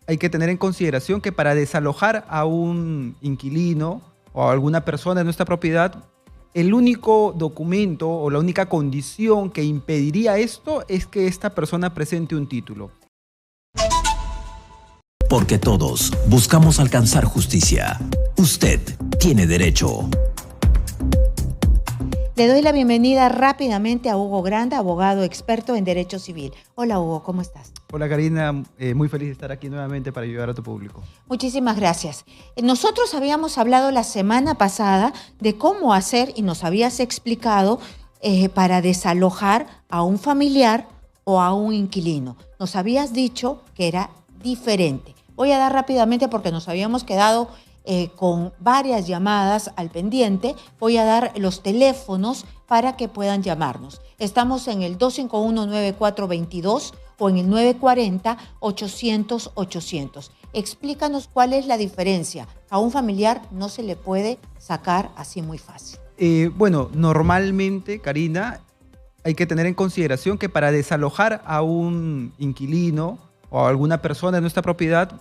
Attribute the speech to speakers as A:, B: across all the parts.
A: hay que tener en consideración que para desalojar a un inquilino o a alguna persona de nuestra propiedad, el único documento o la única condición que impediría esto es que esta persona presente un título.
B: Porque todos buscamos alcanzar justicia. Usted tiene derecho.
C: Le doy la bienvenida rápidamente a Hugo Granda, abogado experto en Derecho Civil. Hola Hugo, ¿cómo estás?
A: Hola Karina, muy feliz de estar aquí nuevamente para ayudar a tu público.
C: Muchísimas gracias. Nosotros habíamos hablado la semana pasada de cómo hacer, y nos habías explicado, para desalojar a un familiar o a un inquilino. Nos habías dicho que era diferente. Voy a dar rápidamente porque nos habíamos quedado con varias llamadas al pendiente. Voy a dar los teléfonos para que puedan llamarnos. Estamos en el 251-9422 o en el 940-800-800. Explícanos cuál es la diferencia. A un familiar no se le puede sacar así muy fácil.
A: Bueno, normalmente, Karina, hay que tener en consideración que para desalojar a un inquilino o a alguna persona de nuestra propiedad,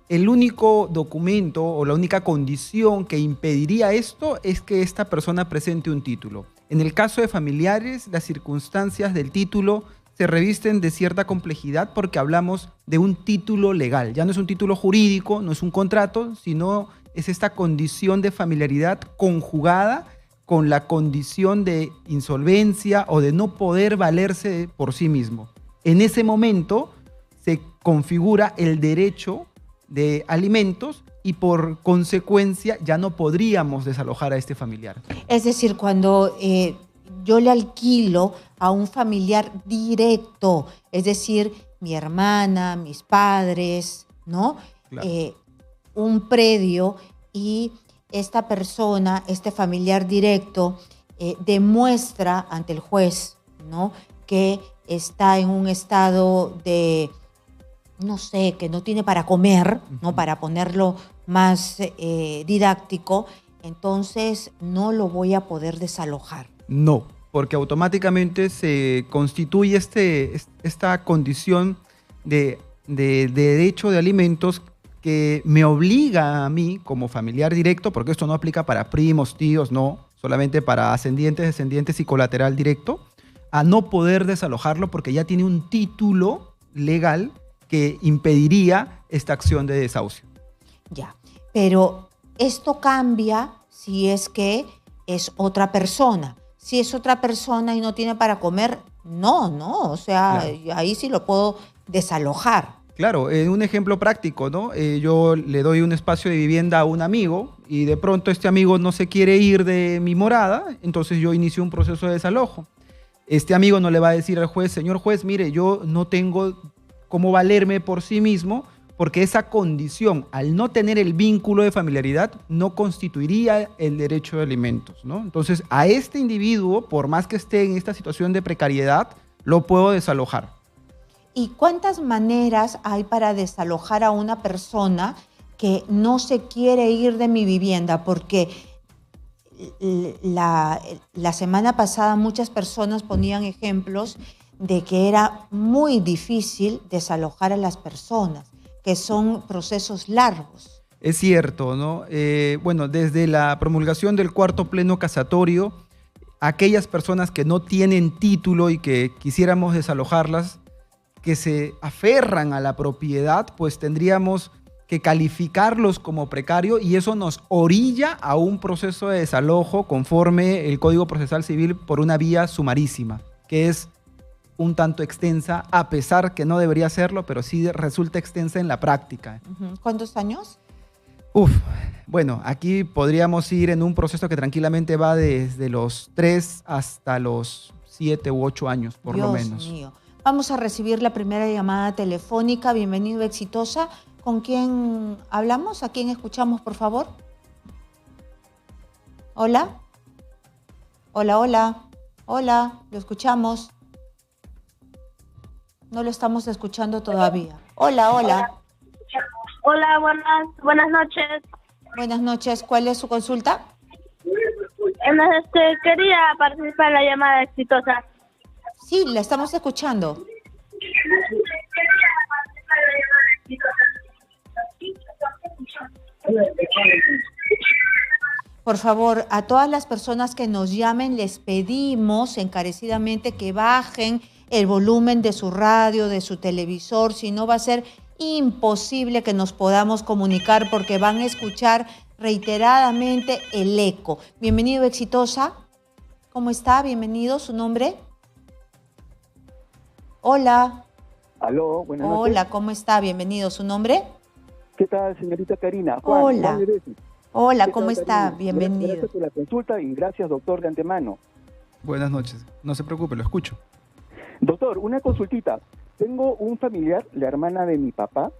A: el único documento o la única condición que impediría esto es que esta persona presente un título. En el caso de familiares, las circunstancias del título se revisten de cierta complejidad porque hablamos de un título legal. Ya no es un título jurídico, no es un contrato, sino es esta condición de familiaridad conjugada con la condición de insolvencia o de no poder valerse por sí mismo. En ese momento se configura el derecho de alimentos y por consecuencia ya no podríamos desalojar a este familiar.
C: Es decir, cuando yo le alquilo a un familiar directo, es decir, mi hermana, mis padres, ¿no?
A: Claro.
C: Un predio y esta persona, este familiar directo, demuestra ante el juez, ¿no?, que está en un estado de, no sé, que no tiene para comer, ¿no?, para ponerlo más didáctico, entonces no lo voy a poder desalojar.
A: No, porque automáticamente se constituye esta condición de derecho de alimentos que me obliga a mí como familiar directo, porque esto no aplica para primos, tíos, no, solamente para ascendientes, descendientes y colateral directo, a no poder desalojarlo porque ya tiene un título legal que impediría esta acción de desahucio.
C: Ya, pero esto cambia si es que es otra persona. Si es otra persona y no tiene para comer, no, o sea, claro, ahí sí lo puedo desalojar.
A: Claro, un ejemplo práctico, ¿no? Yo le doy un espacio de vivienda a un amigo y de pronto este amigo no se quiere ir de mi morada, entonces yo inicio un proceso de desalojo. Este amigo no le va a decir al juez, señor juez, mire, yo no tengo cómo valerme por sí mismo, porque esa condición, al no tener el vínculo de familiaridad, no constituiría el derecho de alimentos, ¿no? Entonces, a este individuo, por más que esté en esta situación de precariedad, lo puedo desalojar.
C: ¿Y cuántas maneras hay para desalojar a una persona que no se quiere ir de mi vivienda? Porque la semana pasada muchas personas ponían ejemplos de que era muy difícil desalojar a las personas, que son procesos largos.
A: Es cierto, ¿no? Bueno, desde la promulgación del cuarto pleno casatorio, aquellas personas que no tienen título y que quisiéramos desalojarlas, que se aferran a la propiedad, pues tendríamos que calificarlos como precario y eso nos orilla a un proceso de desalojo conforme el Código Procesal Civil por una vía sumarísima, que es un tanto extensa, a pesar que no debería serlo, pero sí resulta extensa en la práctica.
C: ¿Cuántos años?
A: Bueno, aquí podríamos ir en un proceso que tranquilamente va desde los 3 hasta los 7 u 8 años, por lo menos.
C: Dios mío. Vamos a recibir la primera llamada telefónica. Bienvenido, Exitosa. ¿Con quién hablamos? ¿A quién escuchamos, por favor? ¿Hola? Hola, lo escuchamos. No lo estamos escuchando todavía. Hola.
D: Hola, buenas noches.
C: Buenas noches. ¿Cuál es su consulta?
D: Quería participar en la llamada exitosa.
C: Sí, la estamos escuchando. Por favor, a todas las personas que nos llamen les pedimos encarecidamente que bajen el volumen de su radio, de su televisor, si no va a ser imposible que nos podamos comunicar porque van a escuchar reiteradamente el eco. Bienvenido, Exitosa. ¿Cómo está? Bienvenido. ¿Su nombre? Hola.
E: Aló, buenas noches.
C: Hola, ¿cómo está? Bienvenido. ¿Su nombre?
E: ¿Qué tal, señorita Karina? Juan,
C: Hola.
E: Juan Edesi.
C: Hola,
E: ¿Qué
C: ¿cómo
E: tal,
C: está?
E: Karina?
C: Bienvenido.
E: Gracias por la consulta y gracias, doctor, de antemano.
A: Buenas noches. No se preocupe, lo escucho.
E: Doctor, una consultita. Tengo un familiar, la hermana de mi papá,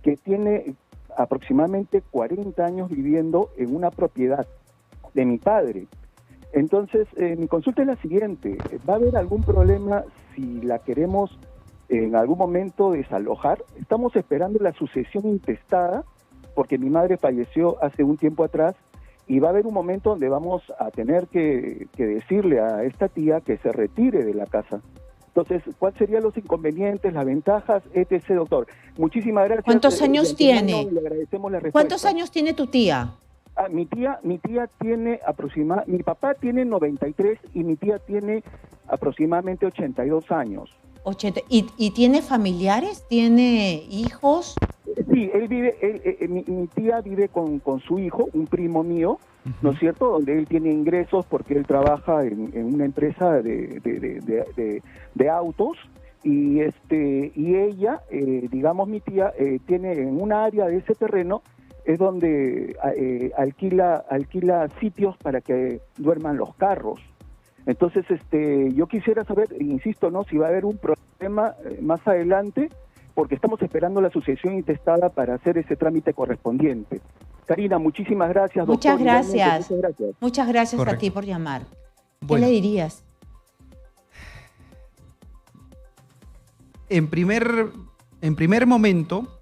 E: que tiene aproximadamente 40 años viviendo en una propiedad de mi padre. Entonces, mi consulta es la siguiente. ¿Va a haber algún problema si la queremos en algún momento desalojar? Estamos esperando la sucesión intestada porque mi madre falleció hace un tiempo atrás y va a haber un momento donde vamos a tener que decirle a esta tía que se retire de la casa. Entonces, ¿cuáles serían los inconvenientes, las ventajas, etc., doctor? Muchísimas gracias.
C: ¿Cuántos años tiene?
E: Le agradecemos la respuesta.
C: ¿Cuántos años tiene tu tía?
E: Mi tía tiene aproximadamente, mi papá tiene 93 y mi tía tiene aproximadamente 82 años.
C: 80. ¿Y tiene familiares? ¿Tiene hijos?
E: Sí, él vive, mi tía vive con su hijo, un primo mío, ¿no es cierto? Donde él tiene ingresos porque él trabaja en una empresa de autos y ella, digamos mi tía, tiene en una área de ese terreno es donde alquila sitios para que duerman los carros. Entonces, yo quisiera saber, insisto, ¿no? Si va a haber un problema más adelante, porque estamos esperando la sucesión intestada para hacer ese trámite correspondiente. Karina, muchísimas gracias.
C: Muchas
E: doctor,
C: gracias.
E: muchas gracias.
C: Muchas gracias
A: Correcto.
C: a ti por llamar.
A: Bueno.
C: ¿Qué le dirías?
A: En primer momento,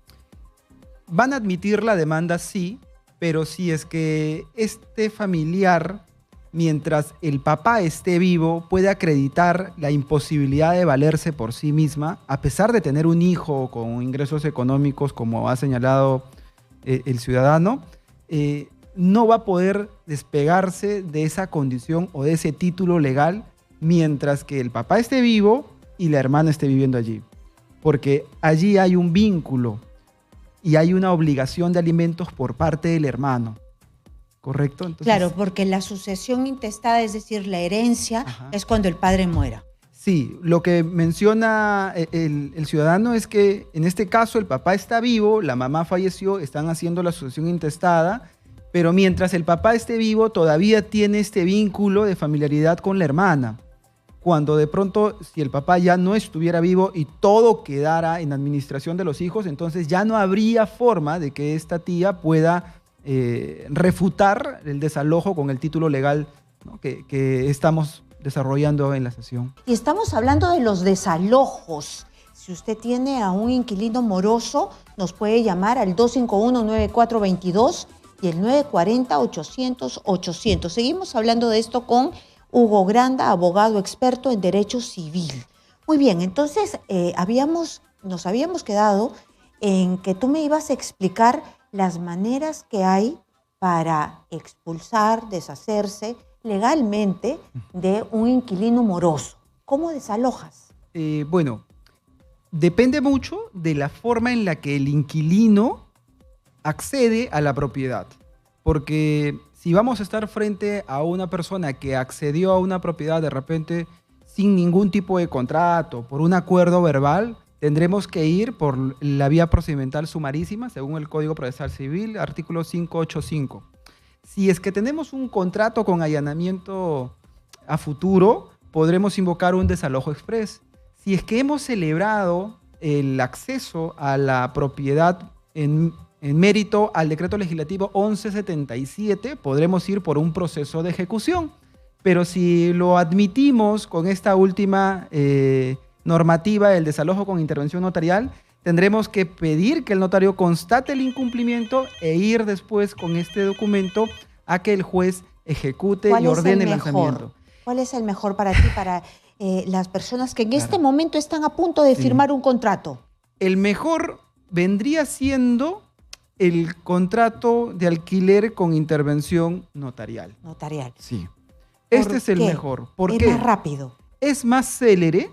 A: van a admitir la demanda, sí, pero si es que este familiar, mientras el papá esté vivo, puede acreditar la imposibilidad de valerse por sí misma, a pesar de tener un hijo con ingresos económicos, como ha señalado el ciudadano, no va a poder despegarse de esa condición o de ese título legal mientras que el papá esté vivo y la hermana esté viviendo allí. Porque allí hay un vínculo y hay una obligación de alimentos por parte del hermano. ¿Correcto? Entonces,
C: Claro, porque la sucesión intestada, es decir, la herencia,
A: Ajá.
C: es cuando el padre muera.
A: sí, lo que menciona el ciudadano es que en este caso el papá está vivo, la mamá falleció, están haciendo la sucesión intestada, pero mientras el papá esté vivo todavía tiene este vínculo de familiaridad con la hermana. Cuando de pronto, si el papá ya no estuviera vivo y todo quedara en administración de los hijos, entonces ya no habría forma de que esta tía pueda refutar el desalojo con el título legal, ¿no? que estamos desarrollando en la sesión.
C: Y estamos hablando de los desalojos. Si usted tiene a un inquilino moroso, nos puede llamar al 251-9422 y el 940-800-800. Seguimos hablando de esto con Hugo Granda, abogado experto en derecho civil. Muy bien, entonces nos habíamos quedado en que tú me ibas a explicar las maneras que hay para expulsar, deshacerse legalmente de un inquilino moroso. ¿Cómo desalojas?
A: Bueno, depende mucho de la forma en la que el inquilino accede a la propiedad. Porque si vamos a estar frente a una persona que accedió a una propiedad de repente sin ningún tipo de contrato, por un acuerdo verbal, tendremos que ir por la vía procedimental sumarísima, según el Código Procesal Civil, artículo 585. Si es que tenemos un contrato con allanamiento a futuro, podremos invocar un desalojo exprés. Si es que hemos celebrado el acceso a la propiedad en mérito al decreto legislativo 1177, podremos ir por un proceso de ejecución. Pero si lo admitimos con esta última normativa del desalojo con intervención notarial, tendremos que pedir que el notario constate el incumplimiento e ir después con este documento a que el juez ejecute y ordene el lanzamiento.
C: ¿Cuál es el mejor para ti, para las personas que en este momento están a punto de firmar un contrato?
A: El mejor vendría siendo el contrato de alquiler con intervención notarial.
C: Notarial.
A: Sí.
C: ¿Por
A: Este es el
C: qué?
A: mejor. ¿Por
C: Es
A: qué?
C: más rápido.
A: Es más célere,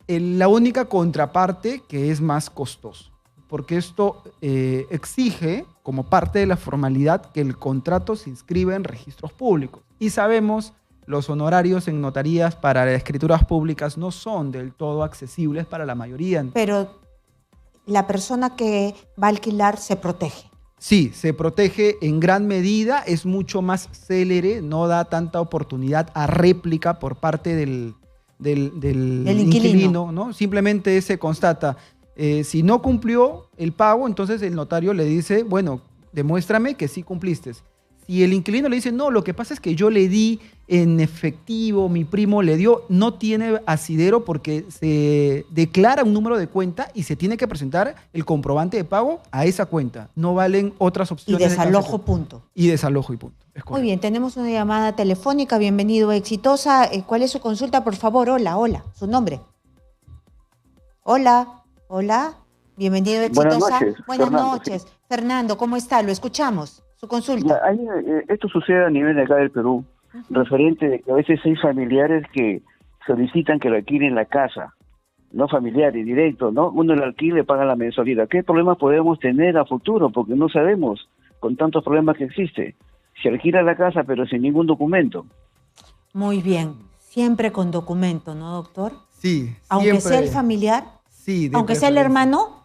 A: la única contraparte que es más costoso. Porque esto exige, como parte de la formalidad, que el contrato se inscriba en registros públicos. Y sabemos, los honorarios en notarías para las escrituras públicas no son del todo accesibles para la mayoría.
C: Pero la persona que va a alquilar se protege.
A: Sí, se protege en gran medida, es mucho más célere, no da tanta oportunidad a réplica por parte del inquilino, ¿no? Simplemente se constata, si no cumplió el pago, entonces el notario le dice, bueno, demuéstrame que sí cumpliste. Si el inquilino le dice, no, lo que pasa es que yo le di en efectivo, mi primo le dio, no tiene asidero porque se declara un número de cuenta y se tiene que presentar el comprobante de pago a esa cuenta. No valen otras
C: Y
A: opciones.
C: desalojo, punto.
A: Y desalojo y punto. Es
C: Muy
A: correcto.
C: bien, tenemos una llamada telefónica. Bienvenido, Exitosa. ¿Cuál es su consulta, por favor? Hola. Su nombre. Hola. Bienvenido, Exitosa.
E: Buenas noches,
C: Buenas
E: Fernando,
C: noches. Fernando, ¿cómo está? Lo escuchamos. Su
E: Ya,
C: consulta.
E: esto sucede a nivel de acá del Perú, referente de que a veces hay familiares que solicitan que lo alquilen la casa, no familiares, directo, ¿no? Uno lo alquila y paga la mensualidad. ¿Qué problemas podemos tener a futuro? Porque no sabemos, con tantos problemas que existe. Se alquila la casa, pero sin ningún documento.
C: Muy bien. Siempre con documento, ¿no, doctor?
A: Sí,
C: Aunque
A: siempre.
C: sea el familiar,
A: Sí, de
C: aunque sea el
A: preferencia.
C: hermano,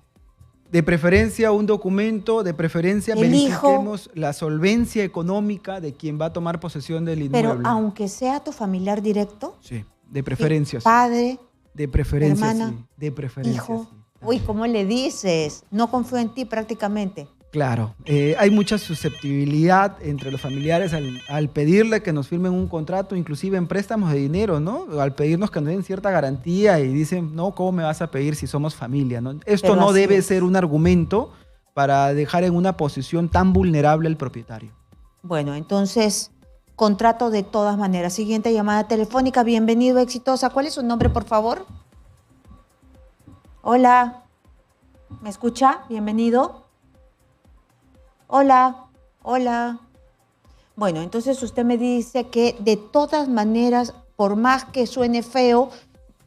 A: De preferencia un documento, de preferencia
C: El hijo.
A: verifiquemos la solvencia económica de quien va a tomar posesión del inmueble.
C: pero aunque sea tu familiar directo,
A: Sí, de preferencia sí.
C: padre,
A: De preferencia
C: hermana,
A: sí. De preferencia
C: hijo.
A: sí.
C: Uy, ¿cómo le dices? No confío en ti prácticamente.
A: Claro, hay mucha susceptibilidad entre los familiares al pedirle que nos firmen un contrato, inclusive en préstamos de dinero, ¿no? Al pedirnos que nos den cierta garantía y dicen, no, ¿cómo me vas a pedir si somos familia? ¿No? Esto
C: Pero
A: no
C: así
A: debe
C: es.
A: ser un argumento para dejar en una posición tan vulnerable al propietario.
C: Bueno, entonces, contrato de todas maneras. Siguiente llamada telefónica. Bienvenido, Exitosa. ¿Cuál es su nombre, por favor? Hola. ¿Me escucha? Bienvenido. Hola. Bueno, entonces usted me dice que de todas maneras, por más que suene feo,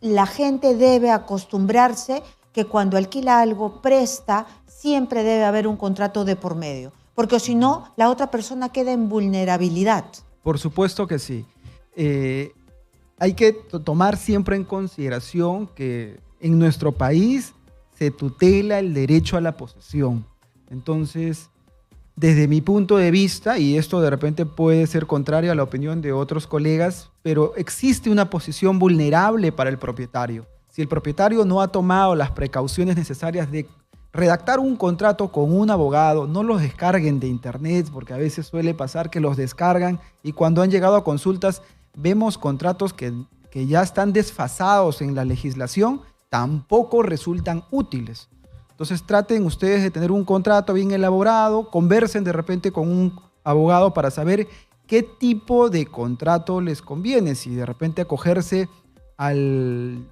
C: la gente debe acostumbrarse que cuando alquila algo, presta, siempre debe haber un contrato de por medio. Porque si no, la otra persona queda en vulnerabilidad.
A: Por supuesto que sí. Hay que tomar siempre en consideración que en nuestro país se tutela el derecho a la posesión. Entonces, desde mi punto de vista, y esto de repente puede ser contrario a la opinión de otros colegas, pero existe una posición vulnerable para el propietario. Si el propietario no ha tomado las precauciones necesarias de redactar un contrato con un abogado, no los descarguen de internet, porque a veces suele pasar que los descargan y cuando han llegado a consultas vemos contratos que ya están desfasados en la legislación, tampoco resultan útiles. Entonces traten ustedes de tener un contrato bien elaborado, conversen de repente con un abogado para saber qué tipo de contrato les conviene, si de repente acogerse al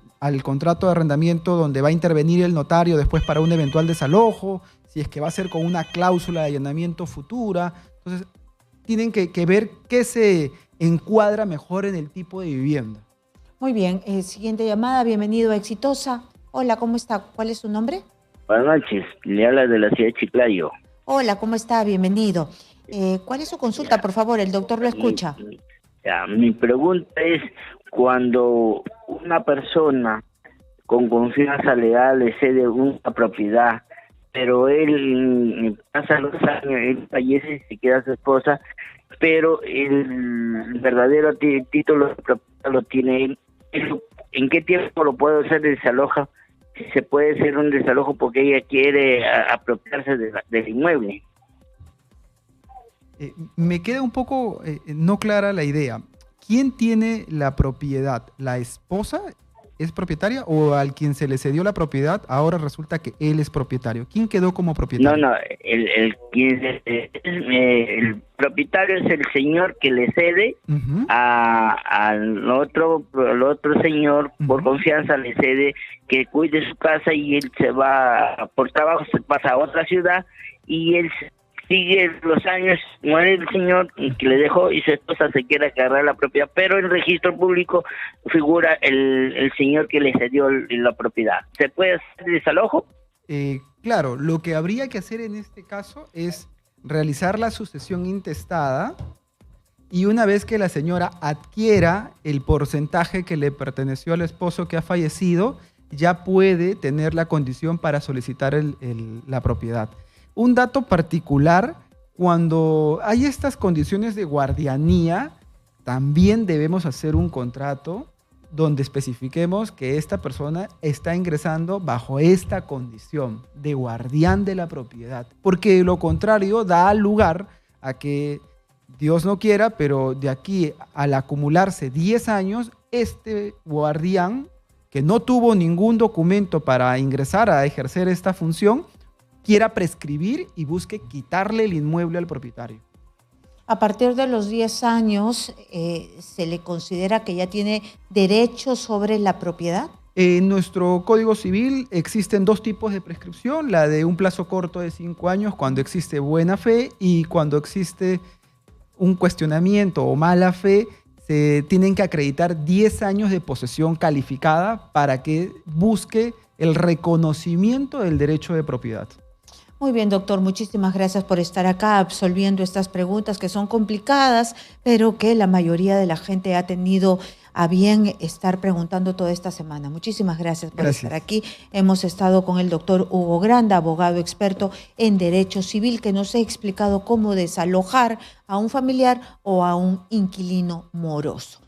A: contrato de arrendamiento donde va a intervenir el notario después para un eventual desalojo, si es que va a ser con una cláusula de allanamiento futura. Entonces tienen que ver qué se encuadra mejor en el tipo de vivienda.
C: Muy bien, siguiente llamada. Bienvenido, Exitosa. Hola, ¿cómo está? ¿Cuál es su nombre?
F: Buenas noches, le habla de la ciudad de Chiclayo.
C: Hola, ¿cómo está? Bienvenido. ¿Cuál es su consulta, por favor? El doctor lo escucha.
F: Mi pregunta es, cuando una persona con confianza legal le cede una propiedad, pero él pasa los años, él fallece y se queda su esposa, pero el verdadero título de propiedad lo tiene él, ¿en qué tiempo lo puede hacer desaloja? Si se puede hacer un desalojo porque ella quiere apropiarse del inmueble.
A: Me queda un poco no clara la idea. ¿Quién tiene la propiedad? ¿La esposa es propietaria o al quien se le cedió la propiedad ahora resulta que él es propietario? ¿Quién quedó como propietario?
F: No, el propietario es el señor que le cede
A: Ujú.
F: al otro, el otro señor, por
A: Ujú.
F: confianza le cede que cuide su casa y él se va por trabajo, se pasa a otra ciudad y él sigue los años, muere el señor que le dejó y su esposa se quiere agarrar la propiedad, pero en el registro público figura el señor que le cedió la propiedad. ¿Se puede hacer desalojo?
A: Claro, lo que habría que hacer en este caso es realizar la sucesión intestada y una vez que la señora adquiera el porcentaje que le perteneció al esposo que ha fallecido, ya puede tener la condición para solicitar la propiedad. Un dato particular, cuando hay estas condiciones de guardianía, también debemos hacer un contrato donde especifiquemos que esta persona está ingresando bajo esta condición de guardián de la propiedad, porque lo contrario da lugar a que, Dios no quiera, pero de aquí al acumularse 10 años, este guardián, que no tuvo ningún documento para ingresar a ejercer esta función, quiera prescribir y busque quitarle el inmueble al propietario.
C: A partir de los 10 años, ¿se le considera que ya tiene derechos sobre la propiedad?
A: En nuestro Código Civil existen dos tipos de prescripción, la de un plazo corto de 5 años cuando existe buena fe y cuando existe un cuestionamiento o mala fe, se tienen que acreditar 10 años de posesión calificada para que busque el reconocimiento del derecho de propiedad.
C: Muy bien, doctor, muchísimas gracias por estar acá absolviendo estas preguntas que son complicadas, pero que la mayoría de la gente ha tenido a bien estar preguntando toda esta semana. Muchísimas gracias por estar aquí. Hemos estado con el doctor Hugo Granda, abogado experto en Derecho Civil, que nos ha explicado cómo desalojar a un familiar o a un inquilino moroso.